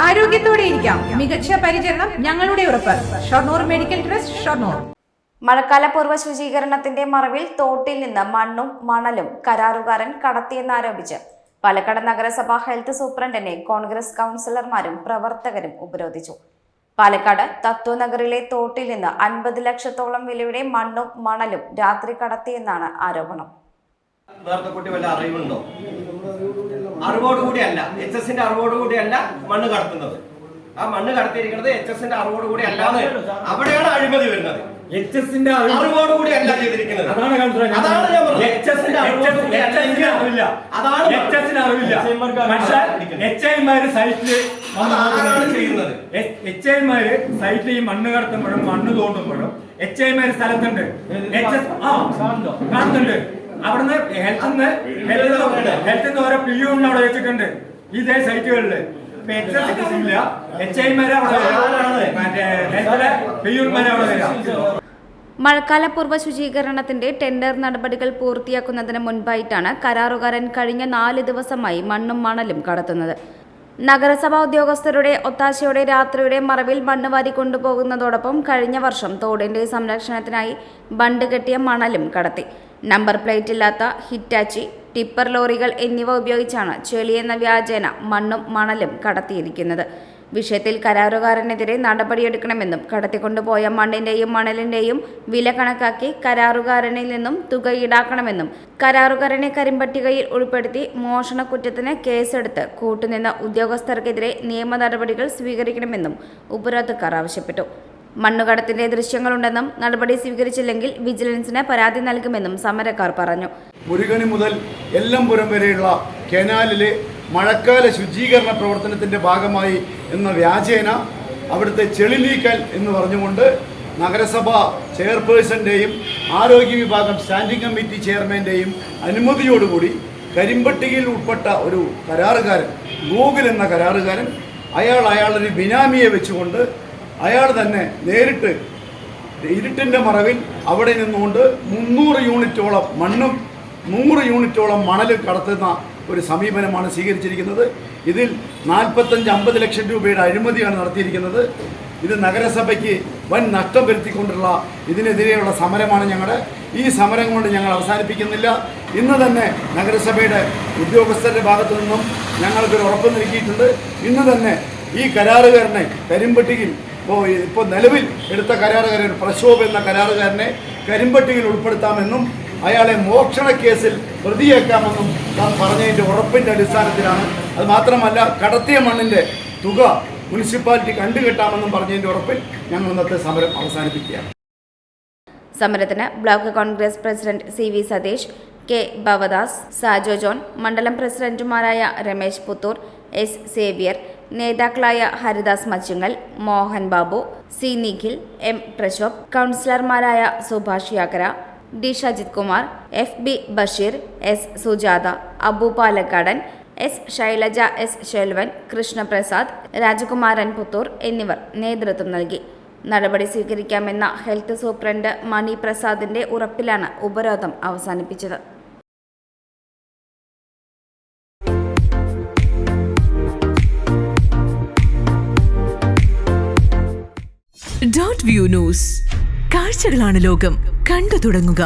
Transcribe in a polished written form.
ആരോഗ്യത്തോടെ ഇരിക്കാം. മികച്ച പരിചരണം ഞങ്ങളുടെ ഉറപ്പ്. Shoranur medical trust, Shoranur. മഴക്കാല പൂർവ്വ ശുചീകരണത്തിന്റെ മറവിൽ തോട്ടിൽ നിന്ന് മണ്ണും മണലും കരാറുകാരൻ കടത്തിയെന്നാരോപിച്ച് പാലക്കാട് നഗരസഭ ഹെൽത്ത് സൂപ്രണ്ടിനെ കോൺഗ്രസ് കൗൺസിലർമാരും പ്രവർത്തകരും ഉപരോധിച്ചു. പാലക്കാട് തത്വനഗറിലെ തോട്ടിൽ നിന്ന് 50 ലക്ഷത്തോളം വിലയുടെ മണ്ണും മണലും രാത്രി കടത്തിയെന്നാണ് ആരോപണം. അറിവോടുകൂടിയല്ല, HSന്റെ അറിവോടുകൂടിയല്ല മണ്ണ് കടത്തുന്നത്. ആ മണ്ണ് കടത്തിയിരിക്കുന്നത് HSന്റെ അറിവോടുകൂടി അല്ലാതെ അവിടെയാണ് അഴിമതി വരുന്നത്. HSന്റെ അറിവോടുകൂടി അല്ല ചെയ്തിരിക്കുന്നത്. അതാണ് ഞാൻ പറഞ്ഞത്. HSന്റെ അറിവില്ല. HIമാര് സൈറ്റിൽ ഈ മണ്ണ് കടത്തുമ്പോഴും മണ്ണ് തോണ്ടുമ്പോഴും HIമാര് സ്ഥലത്തുണ്ട്, കാണുന്നുണ്ട്. അവിടുന്ന് ഹെൽത്ത് ഓരോ PU അവിടെ വെച്ചിട്ടുണ്ട് ഇതേ സൈറ്റുകളില്. മഴക്കാല പൂർവ്വ ശുചീകരണത്തിന്റെ ടെൻഡർ നടപടികൾ പൂർത്തിയാക്കുന്നതിന് മുൻപായിട്ടാണ് കരാറുകാരൻ കഴിഞ്ഞ 4 ദിവസമായി മണ്ണും മണലും കടത്തുന്നത്. നഗരസഭാ ഉദ്യോഗസ്ഥരുടെ ഒത്താശയോടെ രാത്രിയുടെ മറവിൽ മണ്ണ് വാരി കൊണ്ടുപോകുന്നതോടൊപ്പം കഴിഞ്ഞ വർഷം തോടിന്റെ സംരക്ഷണത്തിനായി ബണ്ട് കെട്ടിയ മണലും കടത്തി. നമ്പർ പ്ലേറ്റ് ഇല്ലാത്ത ഹിറ്റാച്ചി, ടിപ്പർ ലോറികൾ എന്നിവ ഉപയോഗിച്ചാണ് ചെളിയെന്ന വ്യാജേന മണ്ണും മണലും കടത്തിയിരിക്കുന്നത്. വിഷയത്തിൽ കരാറുകാരനെതിരെ നടപടിയെടുക്കണമെന്നും കടത്തിക്കൊണ്ടുപോയ മണ്ണിന്റെയും മണലിന്റെയും വില കണക്കാക്കി കരാറുകാരനിൽ നിന്നും തുക ഈടാക്കണമെന്നും കരാറുകാരനെ കരിമ്പട്ടികയിൽ ഉൾപ്പെടുത്തി മോഷണക്കുറ്റത്തിന് കേസെടുത്ത് കൂട്ടുനിന്ന ഉദ്യോഗസ്ഥർക്കെതിരെ നിയമ നടപടികൾ സ്വീകരിക്കണമെന്നും ഉപരോധക്കാർ ആവശ്യപ്പെട്ടു. മണ്ണുകടത്തിന്റെ ദൃശ്യങ്ങളുണ്ടെന്നും നടപടി സ്വീകരിച്ചില്ലെങ്കിൽ വിജിലൻസിന് പരാതി നൽകുമെന്നും സമരക്കാർ പറഞ്ഞു. മുരുകണി മുതൽ എല്ലംപുരം വരെയുള്ള കനാലിലെ മഴക്കാല ശുചീകരണ പ്രവർത്തനത്തിന്റെ ഭാഗമായി എന്ന വ്യാജേന അവിടുത്തെ ചെളി നീക്കൽ എന്ന് പറഞ്ഞുകൊണ്ട് നഗരസഭ ചെയർപേഴ്സന്റെയും ആരോഗ്യ വിഭാഗം സ്റ്റാൻഡിംഗ് കമ്മിറ്റി ചെയർമാന്റെയും അനുമതിയോടുകൂടി കരിമ്പട്ടികയിൽ ഉൾപ്പെട്ട ഒരു കരാറുകാരൻ, ഗൂഗിൾ എന്ന കരാറുകാരൻ, അയാളൊരു ബിനാമിയെ വെച്ചുകൊണ്ട് അയാൾ തന്നെ നേരിട്ട് ഇരുട്ടിൻ്റെ മറവിൽ അവിടെ നിന്നുകൊണ്ട് 300 യൂണിറ്റോളം മണ്ണും 100 യൂണിറ്റോളം മണലും കടത്തുന്ന ഒരു സമീപനമാണ് സ്വീകരിച്ചിരിക്കുന്നത്. ഇതിൽ 45-50 ലക്ഷം രൂപയുടെ അഴിമതിയാണ് നടത്തിയിരിക്കുന്നത്. ഇത് നഗരസഭയ്ക്ക് വൻ നഷ്ടം വരുത്തിക്കൊണ്ടുള്ള ഇതിനെതിരെയുള്ള സമരമാണ് ഞങ്ങളുടെ. ഈ സമരം കൊണ്ട് ഞങ്ങൾ അവസാനിപ്പിക്കുന്നില്ല. ഇന്ന് തന്നെ നഗരസഭയുടെ ഉദ്യോഗസ്ഥരുടെ ഭാഗത്തു നിന്നും ഞങ്ങൾക്കൊരു ഉറപ്പ് നൽകിയിട്ടുണ്ട്. ഇന്ന് തന്നെ ഈ കരാറുകാരനെ കരിമ്പട്ടികയിൽ ഇപ്പോൾ നിലവിൽ എടുത്ത കരാറുകാരൻ പ്രശോഭ് എന്ന കരാറുകാരനെ കരിമ്പട്ടികയിൽ ഉൾപ്പെടുത്താമെന്നും അയാളെ മോഷണ കേസിൽ പ്രതിയേക്കാമെന്നും താൻ പറഞ്ഞതിൻ്റെ ഉറപ്പിൻ്റെ അടിസ്ഥാനത്തിലാണ്. അത് മാത്രമല്ല, കടത്തിയ മണ്ണിൻ്റെ തുക മുനിസിപ്പാലിറ്റി കണ്ടുകെട്ടാമെന്നും പറഞ്ഞതിൻ്റെ ഉറപ്പിൽ ഞങ്ങൾ ഇന്നത്തെ സമരം അവസാനിപ്പിക്കുകയാണ്. സമരത്തിന് block Congress president CV Satheesh, K Bhavadas, Sajo John, മണ്ഡലം പ്രസിഡന്റുമാരായ രമേശ് പുത്തൂർ, S സേവ്യർ, നേതാക്കളായ ഹരിദാസ് മച്ചുങ്ങൽ, മോഹൻ ബാബു, C നിഖിൽ, M പ്രശോഭ്, കൗൺസിലർമാരായ സുഭാഷ് യാക്കര, D Shajith Kumar, FB Basheer, S Sujatha, Abu പാലക്കാടൻ, S ശൈലജ, S ശെൽവൻ, കൃഷ്ണപ്രസാദ്, രാജകുമാരൻ പുത്തൂർ എന്നിവർ നേതൃത്വം നൽകി. നടപടി സ്വീകരിക്കാമെന്ന ഹെൽത്ത് സൂപ്രണ്ട് മണി പ്രസാദിന്റെ ഉറപ്പിലാണ് ഉപരോധം അവസാനിപ്പിച്ചത്. .view ന്യൂസ്, കാഴ്ചകളാണ് ലോകം, കണ്ടു തുടങ്ങുക.